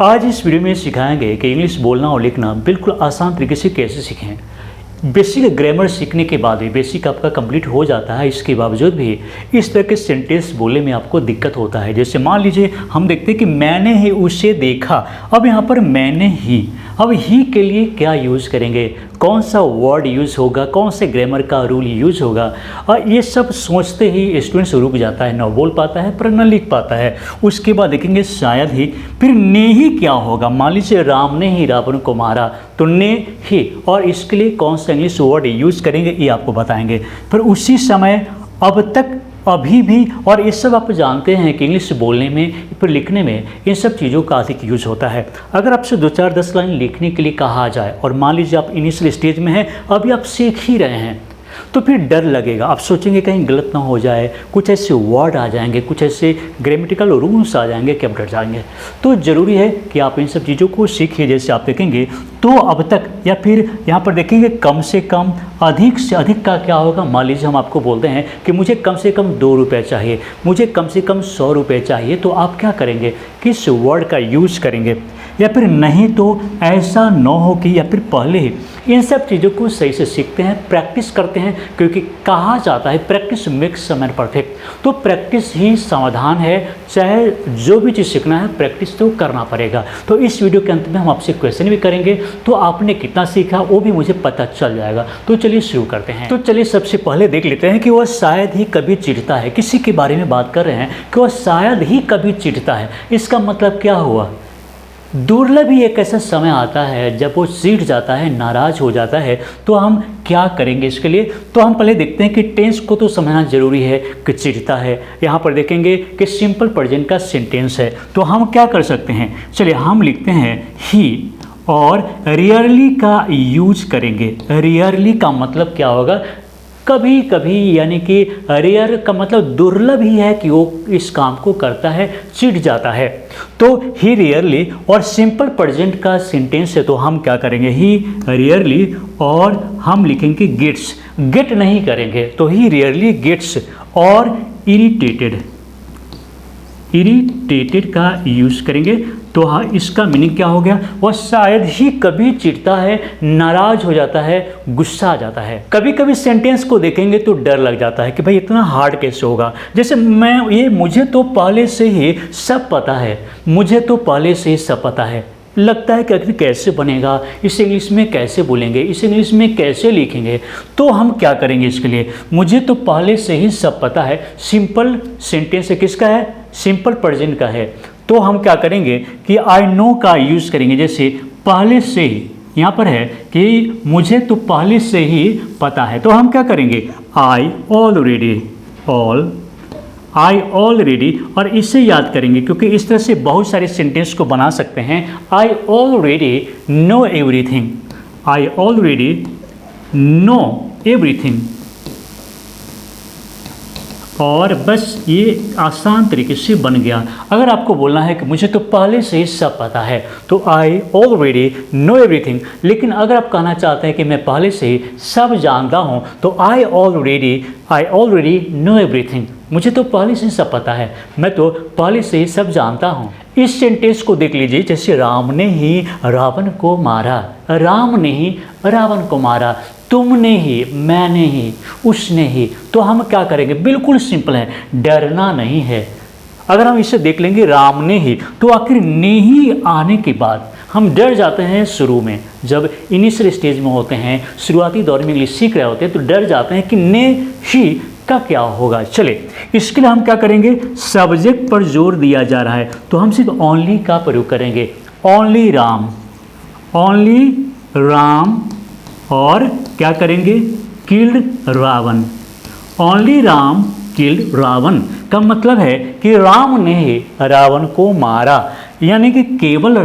आज इस वीडियो में सिखाएंगे कि इंग्लिश बोलना और लिखना बिल्कुल आसान तरीके से कैसे सीखें। बेसिक ग्रामर सीखने के बाद भी बेसिक आपका कंप्लीट हो जाता है, इसके बावजूद भी इस तरह के सेंटेंस बोलने में आपको दिक्कत होता है। जैसे मान लीजिए हम देखते हैं कि मैंने ही उसे देखा। अब यहाँ पर मैंने ही, अब ही के लिए क्या यूज़ करेंगे, कौन सा वर्ड यूज़ होगा, कौन से ग्रामर का रूल यूज़ होगा, और ये सब सोचते ही स्टूडेंट्स रुक जाता है, ना बोल पाता है पर न लिख पाता है। उसके बाद देखेंगे शायद ही, फिर ने ही क्या होगा। मान लीजिए राम ने ही रावण को मारा, तो ने ही, और इसके लिए कौन सा इंग्लिश वर्ड यूज़ करेंगे ये आपको बताएंगे। फिर उसी समय, अब तक, अभी भी, और ये सब आप जानते हैं कि इंग्लिश बोलने में फिर लिखने में इन सब चीज़ों का अधिक यूज होता है। अगर आपसे 2-4-10 लाइन लिखने के लिए कहा जाए और मान लीजिए आप इनिशियल स्टेज में हैं, अभी आप सीख ही रहे हैं, तो फिर डर लगेगा। आप सोचेंगे कहीं गलत ना हो जाए, कुछ ऐसे वर्ड आ जाएंगे, कुछ ऐसे ग्रामेटिकल रूल्स आ जाएंगे कि आप डर जाएंगे। तो ज़रूरी है कि आप इन सब चीज़ों को सीखिए। जैसे आप देखेंगे तो अब तक, या फिर यहाँ पर देखेंगे कम से कम, अधिक से अधिक का क्या होगा। मान लीजिए हम आपको बोलते हैं कि मुझे कम से कम 2 रुपये चाहिए, मुझे कम से कम 100 रुपये चाहिए, तो आप क्या करेंगे, किस वर्ड का यूज़ करेंगे। या फिर नहीं तो ऐसा न हो कि, या फिर पहले ही इन सब चीज़ों को सही से सीखते हैं, प्रैक्टिस करते हैं, क्योंकि कहा जाता है प्रैक्टिस मेक्स मैन परफेक्ट। तो प्रैक्टिस ही समाधान है, चाहे जो भी चीज़ सीखना है प्रैक्टिस तो करना पड़ेगा। तो इस वीडियो के अंत में हम आपसे क्वेश्चन भी करेंगे, तो आपने कितना सीखा वो भी मुझे पता चल जाएगा। तो चलिए शुरू करते हैं। तो चलिए सबसे पहले देख लेते हैं कि वह शायद ही कभी चिढ़ता है। किसी के बारे में बात कर रहे हैं कि वह शायद ही कभी चिढ़ता है, इसका मतलब क्या हुआ। दुर्लभ ही एक ऐसा समय आता है जब वो चिढ़ जाता है, नाराज़ हो जाता है, तो हम क्या करेंगे इसके लिए। तो हम पहले देखते हैं कि टेंस को तो समझना जरूरी है कि चिढ़ता है। यहाँ पर देखेंगे कि सिंपल प्रेजेंट का सेंटेंस है, तो हम क्या कर सकते हैं। चलिए हम लिखते हैं ही, और रेयरली का यूज करेंगे। रेयरली का मतलब क्या होगा, कभी कभी, यानी कि रेयर का मतलब दुर्लभ ही है कि वो इस काम को करता है, चिढ़ जाता है। तो ही रेयरली, और सिंपल प्रेजेंट का सेंटेंस है, तो हम क्या करेंगे, ही रेयरली, और हम लिखेंगे गेट्स, गेट नहीं करेंगे, तो ही रेयरली गेट्स। और इरिटेटेड, इरिटेटेड का यूज़ करेंगे, तो हाँ इसका मीनिंग क्या हो गया, वह शायद ही कभी चिढ़ता है, नाराज हो जाता है, गुस्सा आ जाता है। कभी कभी सेंटेंस को देखेंगे तो डर लग जाता है कि भाई इतना हार्ड कैसे होगा। जैसे मुझे तो पहले से ही सब पता है, मुझे तो पहले से ही सब पता है। लगता है कि आखिर कैसे बनेगा, इसे इंग्लिश में कैसे बोलेंगे, इसे इंग्लिश में कैसे लिखेंगे। तो हम क्या करेंगे इसके लिए, मुझे तो पहले से ही सब पता है। सिंपल सेंटेंस है, किसका है, सिंपल प्रेजेंट का है, तो हम क्या करेंगे कि आई नो का यूज़ करेंगे। जैसे पहले से ही, यहाँ पर है कि मुझे तो पहले से ही पता है, तो हम क्या करेंगे, आई ऑलरेडी, आई ऑलरेडी, और इससे याद करेंगे क्योंकि इस तरह से बहुत सारे सेंटेंस को बना सकते हैं। I already know everything, I already know everything, और बस ये आसान तरीके से बन गया। अगर आपको बोलना है कि मुझे तो पहले से ही सब पता है, तो आई ऑलरेडी नो एवरीथिंग। लेकिन अगर आप कहना चाहते हैं कि मैं पहले से ही सब जानता हूँ, तो आई ऑलरेडी नो एवरीथिंग, मुझे तो पहले से ही सब पता है, मैं तो पहले से ही सब जानता हूँ। इस सेंटेंस को देख लीजिए, जैसे राम ने ही रावण को मारा, राम ने ही रावण को मारा, तुमने ही, मैंने ही, उसने ही। तो हम क्या करेंगे, बिल्कुल सिंपल है, डरना नहीं है। अगर हम इसे देख लेंगे राम ने ही, तो आखिर ने ही आने के बाद हम डर जाते हैं। शुरू में जब इनिशियल स्टेज में होते हैं, शुरुआती दौर में इंग्लिश सीख रहे होते हैं, तो डर जाते हैं कि ने ही का क्या होगा। चले इसके लिए हम क्या करेंगे, सब्जेक्ट पर जोर दिया जा रहा है, तो हम सिर्फ ओनली का प्रयोग करेंगे। ओनली राम, ओनली राम, और क्या करेंगे, killed Ravan. Only Ram killed Ravan का मतलब है कि राम ने ही रावण को मारा, यानी कि केवल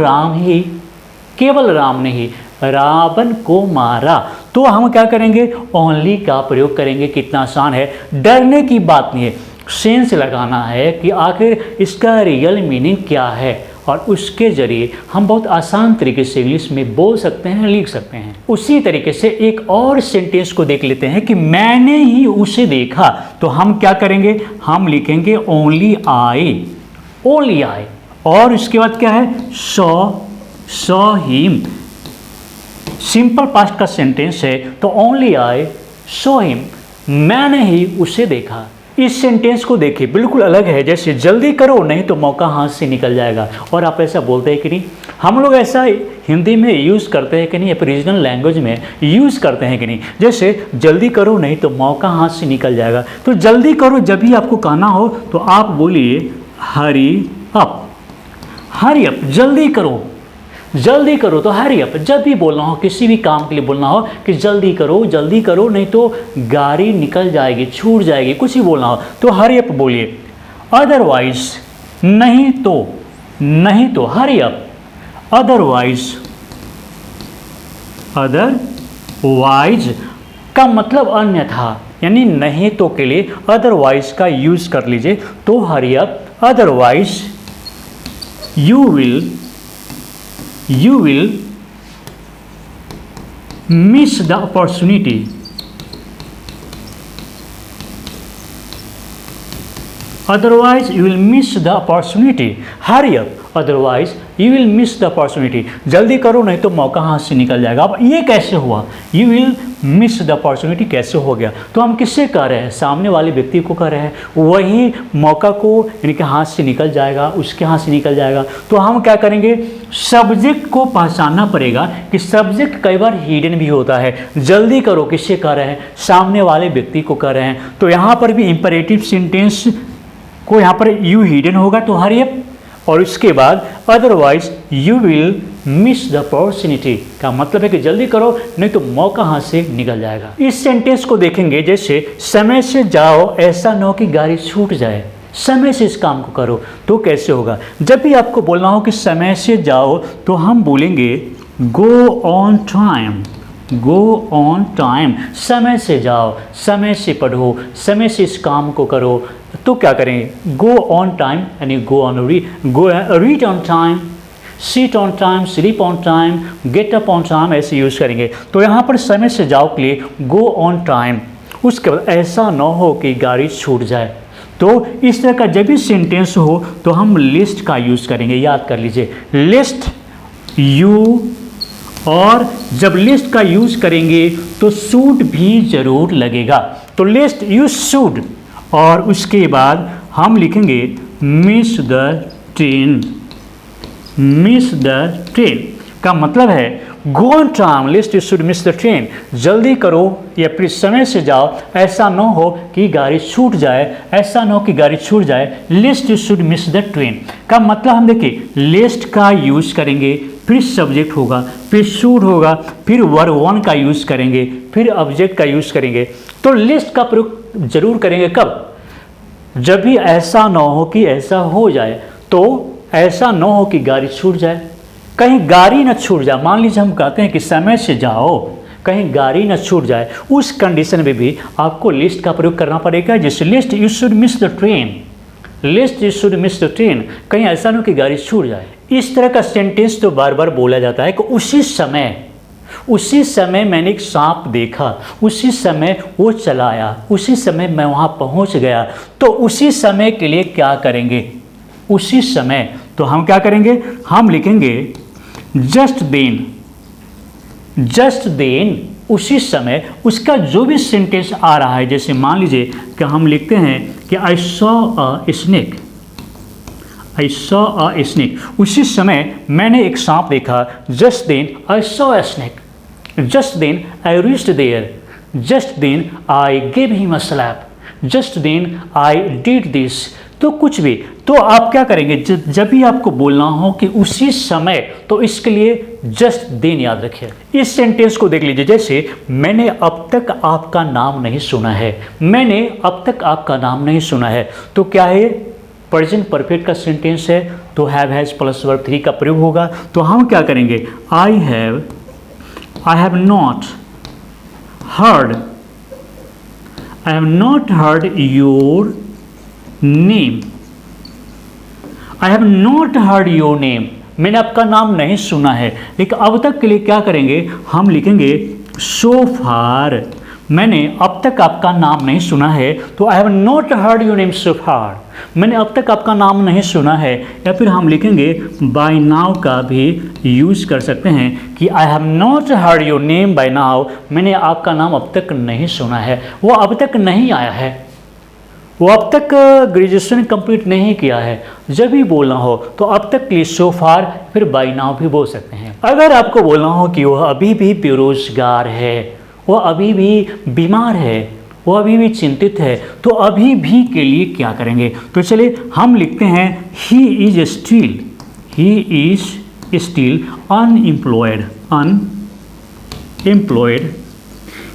राम ने ही रावण को मारा। तो हम क्या करेंगे, ओनली का प्रयोग करेंगे। कितना आसान है, डरने की बात नहीं है, सेंस लगाना है कि आखिर इसका रियल मीनिंग क्या है, और उसके जरिए हम बहुत आसान तरीके से इंग्लिश में बोल सकते हैं, लिख सकते हैं। उसी तरीके से एक और सेंटेंस को देख लेते हैं कि मैंने ही उसे देखा, तो हम क्या करेंगे, हम लिखेंगे ओनली आई, ओनली आई। और इसके बाद क्या है, सॉ हिम, सिंपल पास्ट का सेंटेंस है, तो ओनली आई सॉ हिम, मैंने ही उसे देखा। इस सेंटेंस को देखिए, बिल्कुल अलग है। जैसे जल्दी करो नहीं तो मौका हाथ से निकल जाएगा। और आप ऐसा बोलते हैं कि नहीं, हम लोग ऐसा हिंदी में यूज़ करते हैं कि नहीं, रीजनल लैंग्वेज में यूज़ करते हैं कि नहीं। जैसे जल्दी करो नहीं तो मौका हाथ से निकल जाएगा। तो जल्दी करो जब भी आपको कहना हो तो आप बोलिए हरी अप, हरी अप, जल्दी करो। जल्दी करो तो हरी अप। जब भी बोलना हो, किसी भी काम के लिए बोलना हो कि जल्दी करो नहीं तो गाड़ी निकल जाएगी, छूट जाएगी, कुछ ही बोलना हो तो हरी अप बोलिए। अदरवाइज, नहीं तो हरी अप। अदरवाइज का मतलब अन्यथा, यानी नहीं तो के लिए अदरवाइज का यूज कर लीजिए तो hurry up. Otherwise you will miss the opportunity. Otherwise you will miss the opportunity. Hurry up, otherwise you will miss the opportunity. जल्दी करो नहीं तो मौका हाथ से निकल जाएगा। अब ये कैसे हुआ, you will miss the opportunity कैसे हो गया? तो हम किससे कह रहे हैं, सामने वाले व्यक्ति को कह रहे हैं, वही मौका को यानी कि हाथ से निकल जाएगा, उसके हाथ से निकल जाएगा। तो हम क्या करेंगे, सब्जेक्ट को पहचानना पड़ेगा कि सब्जेक्ट कई बार हिडन भी होता है। जल्दी करो किससे कह रहे हैं, सामने वाले व्यक्ति को कह रहे हैं। तो यहाँ पर भी इंपरेटिव सेंटेंस को यहाँ पर यू हिडन होगा तो हरी अप, और उसके बाद otherwise you will miss the opportunity का मतलब है कि जल्दी करो नहीं तो मौका हाथ से निकल जाएगा। इस सेंटेंस को देखेंगे, जैसे समय से जाओ ऐसा न हो कि गाड़ी छूट जाए, समय से इस काम को करो तो कैसे होगा। जब भी आपको बोलना हो कि समय से जाओ तो हम बोलेंगे go on time, go on time. समय से जाओ, समय से पढ़ो, समय से इस काम को करो तो क्या करेंगे, गो ऑन टाइम यानी go on read on time, seat on time, sleep on time, get up on time, ऐसे यूज़ करेंगे। तो यहाँ पर समय से जाओ के लिए गो ऑन टाइम, उसके बाद ऐसा ना हो कि गाड़ी छूट जाए। तो इस तरह का जब भी सेंटेंस हो तो हम लिस्ट का यूज़ करेंगे, याद कर लीजिए लिस्ट यू, और जब लिस्ट का यूज़ करेंगे तो शुड भी ज़रूर लगेगा। तो लिस्ट यू शुड, और उसके बाद हम लिखेंगे miss the train, miss the train का मतलब है go on time, list you should miss the train, जल्दी करो या फिर समय से जाओ, ऐसा न हो कि गाड़ी छूट जाए, ऐसा न हो कि गाड़ी छूट जाए, list you should miss the train का मतलब हम देखिए लिस्ट का यूज़ करेंगे, फिर सब्जेक्ट होगा, फिर शुड होगा, फिर वर्ब वन का यूज़ करेंगे, फिर ऑब्जेक्ट का यूज़ करेंगे। तो लिस्ट का प्रयोग जरूर करेंगे कब, जब भी ऐसा न हो कि ऐसा हो जाए, तो ऐसा न हो कि गाड़ी छूट जाए, कहीं गाड़ी न छूट जाए। मान लीजिए हम कहते हैं कि समय से जाओ, कहीं गाड़ी न छूट जाए, उस कंडीशन में भी आपको लिस्ट का प्रयोग करना पड़ेगा। जैसे list you should miss the train, list you should miss the train, कहीं ऐसा न हो कि गाड़ी छूट जाए। इस तरह का सेंटेंस तो बार बार बोला जाता है कि उसी समय मैंने एक सांप देखा, उसी समय वो चला आया, उसी समय मैं वहाँ पहुँच गया। तो उसी समय के लिए क्या करेंगे, उसी समय, तो हम क्या करेंगे, हम लिखेंगे जस्ट देन, जस्ट देन उसी समय। उसका जो भी सेंटेंस आ रहा है, जैसे मान लीजिए कि हम लिखते हैं कि I saw a snake, I saw a snake, उसी समय मैंने एक सांप देखा। Just then I saw a snake, just then I reached there, just then I gave him a slap, just then I did this. तो कुछ भी, तो आप क्या करेंगे, जब भी आपको बोलना हो कि उसी समय, तो इसके लिए जस्ट देन याद रखिए। इस सेंटेंस को देख लीजिए, जैसे मैंने अब तक आपका नाम नहीं सुना है, मैंने अब तक आपका नाम नहीं सुना है, तो क्या है, प्रेजेंट परफेक्ट का सेंटेंस है, तो हैव हैज प्लस वर्ब 3 का प्रयोग होगा। तो हम क्या करेंगे, आई have not heard, I have not heard your name, I have not heard your name, मैंने आपका नाम नहीं सुना है। लेकिन अब तक के लिए क्या करेंगे, हम लिखेंगे सो फार, मैंने अब तक आपका नाम नहीं सुना है, तो I have not heard your name so far. मैंने अब तक आपका नाम नहीं सुना है, या फिर हम लिखेंगे बाय नाउ का भी यूज़ कर सकते हैं कि आई have not heard your name by now, मैंने आपका नाम अब तक नहीं सुना है, वो अब तक नहीं आया है, वो अब तक ग्रेजुएशन कंप्लीट नहीं किया है। जब भी बोलना हो तो अब तक के लिए सो फार, फिर बाय नाउ भी बोल सकते हैं। अगर आपको बोलना हो कि वह अभी भी बेरोजगार है, वह अभी भी बीमार है, वो अभी भी चिंतित है, तो अभी भी के लिए क्या करेंगे? तो चलिए हम लिखते हैं ही is still unemployed.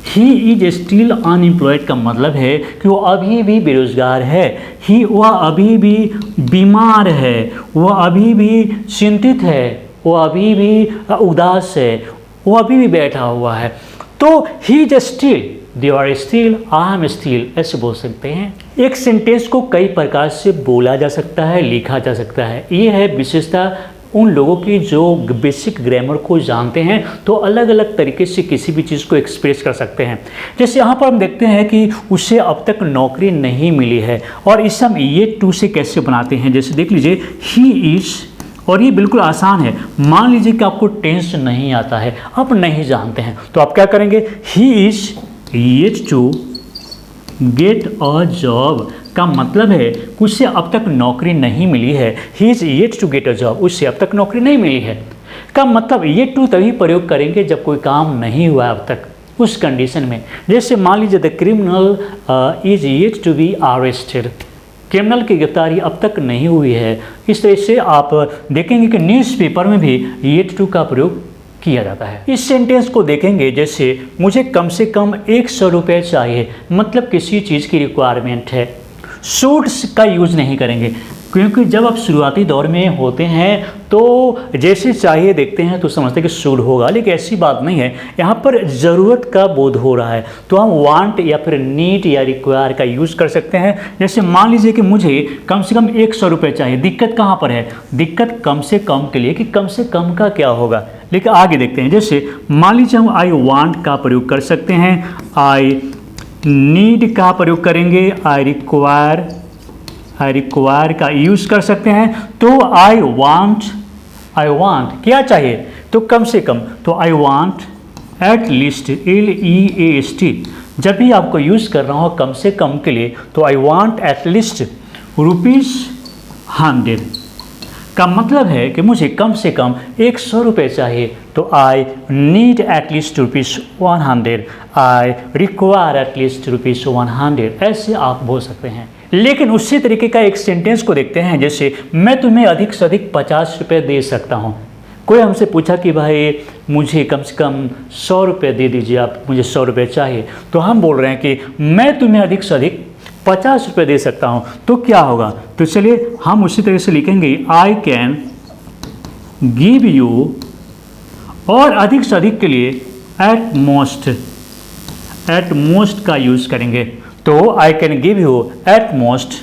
He is still unemployed का मतलब है कि वो अभी भी बेरोजगार है। वह अभी भी बीमार है, वह अभी भी चिंतित है, वो अभी भी उदास है, वो अभी भी बैठा हुआ है। तो he is still, they are still, I am still, ऐसे बोल सकते हैं। एक सेंटेंस को कई प्रकार से बोला जा सकता है, लिखा जा सकता है। ये है विशेषता उन लोगों की जो बेसिक ग्रामर को जानते हैं, तो अलग अलग तरीके से किसी भी चीज़ को एक्सप्रेस कर सकते हैं। जैसे यहाँ पर हम देखते हैं कि उसे अब तक नौकरी नहीं मिली है, और इसे हम ये टू से कैसे बनाते हैं। जैसे देख लीजिए ही इज़, और ये बिल्कुल आसान है। मान लीजिए कि आपको टेंस नहीं आता है, आप नहीं जानते हैं, तो आप क्या करेंगे? He is yet to get a job का मतलब है कि उसे अब तक नौकरी नहीं मिली है। He is yet to get a job, उससे अब तक नौकरी नहीं मिली है का मतलब ये टू तभी प्रयोग करेंगे जब कोई काम नहीं हुआ अब तक, उस कंडीशन में। जैसे मान लीजिए the criminal is yet to be arrested, criminal की गिरफ्तारी अब तक नहीं हुई है। इस तरह से आप देखेंगे कि न्यूज़पेपर में भी येट टू का प्रयोग किया जाता है। इस सेंटेंस को देखेंगे जैसे मुझे कम से कम 100 रुपये चाहिए, मतलब किसी चीज़ की रिक्वायरमेंट है। शूट्स का यूज़ नहीं करेंगे, क्योंकि जब आप शुरुआती दौर में होते हैं तो जैसे चाहिए देखते हैं तो समझते हैं कि शूट होगा, लेकिन ऐसी बात नहीं है। यहाँ पर ज़रूरत का बोध हो रहा है, तो हम वांट या फिर नीड या रिक्वायर का यूज़ कर सकते हैं। जैसे मान लीजिए कि मुझे कम से कम 100 रुपये चाहिए। दिक्कत कहाँ पर है? दिक्कत कम से कम के लिए कि कम से कम का क्या होगा, लेकिन आगे देखते हैं। जैसे मान लीजिए हम आई वांट का प्रयोग कर सकते हैं, आई नीड का प्रयोग करेंगे, आई रिक्वायर का यूज़ कर सकते हैं। तो आई वांट क्या चाहिए? तो कम से कम, तो I want at least, LEAST। जब भी आपको यूज़ कर रहा हो कम से कम के लिए, तो आई वांट एट लीस्ट ₹100 का मतलब है कि मुझे कम से कम 100 रुपये चाहिए। तो I need at least ₹100, I require at least ₹100, ऐसे आप बोल सकते हैं। लेकिन उसी तरीके का एक सेंटेंस को देखते हैं, जैसे मैं तुम्हें अधिक से अधिक 50 रुपये दे सकता हूँ। कोई हमसे पूछा कि भाई मुझे कम से कम 100 रुपये दे दीजिए, आप मुझे 100 रुपये चाहिए, तो हम बोल रहे हैं कि मैं तुम्हें अधिक से अधिक 50 रुपये दे सकता हूँ। तो क्या होगा? तो चलिए हम उसी तरह से लिखेंगे आई कैन गिव यू, और अधिक से अधिक के लिए एट मोस्ट का यूज़ करेंगे। तो I can give you at most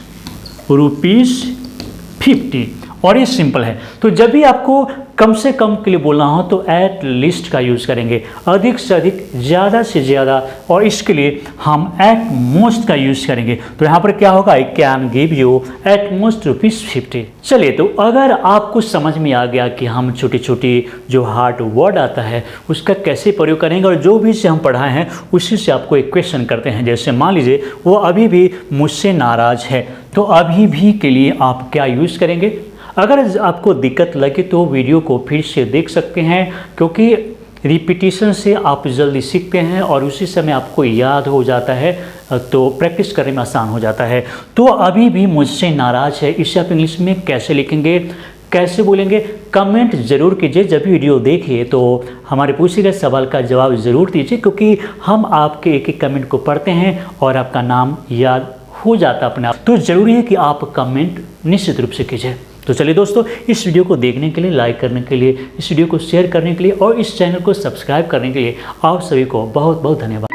₹50, और ये सिंपल है। तो जब भी आपको कम से कम के लिए बोलना हो तो एट लीस्ट का यूज़ करेंगे, अधिक से अधिक, ज़्यादा से ज़्यादा, और इसके लिए हम एट मोस्ट का यूज़ करेंगे। तो यहाँ पर क्या होगा? I can give you at most ₹50। चलिए, तो अगर आपको समझ में आ गया कि हम छोटी छोटी जो हार्ड वर्ड आता है उसका कैसे प्रयोग करेंगे, और जो भी से हम पढ़ाए हैं उसी से आपको एक क्वेश्चन करते हैं। जैसे मान लीजिए वो अभी भी मुझसे नाराज़ है, तो अभी भी के लिए आप क्या यूज़ करेंगे? अगर आपको दिक्कत लगे तो वीडियो को फिर से देख सकते हैं, क्योंकि रिपीटिशन से आप जल्दी सीखते हैं और उसी समय आपको याद हो जाता है, तो प्रैक्टिस करने में आसान हो जाता है। तो अभी भी मुझसे नाराज़ है, इसे आप इंग्लिश में कैसे लिखेंगे, कैसे बोलेंगे? कमेंट ज़रूर कीजिए। जब भी वीडियो देखिए तो हमारे पूछे गए सवाल का जवाब ज़रूर दीजिए, क्योंकि हम आपके एक एक कमेंट को पढ़ते हैं और आपका नाम याद हो जाता अपने आप। तो ज़रूरी है कि आप कमेंट निश्चित रूप से कीजिए। तो चलिए दोस्तों, इस वीडियो को देखने के लिए, लाइक करने के लिए, इस वीडियो को शेयर करने के लिए और इस चैनल को सब्सक्राइब करने के लिए आप सभी को बहुत बहुत धन्यवाद।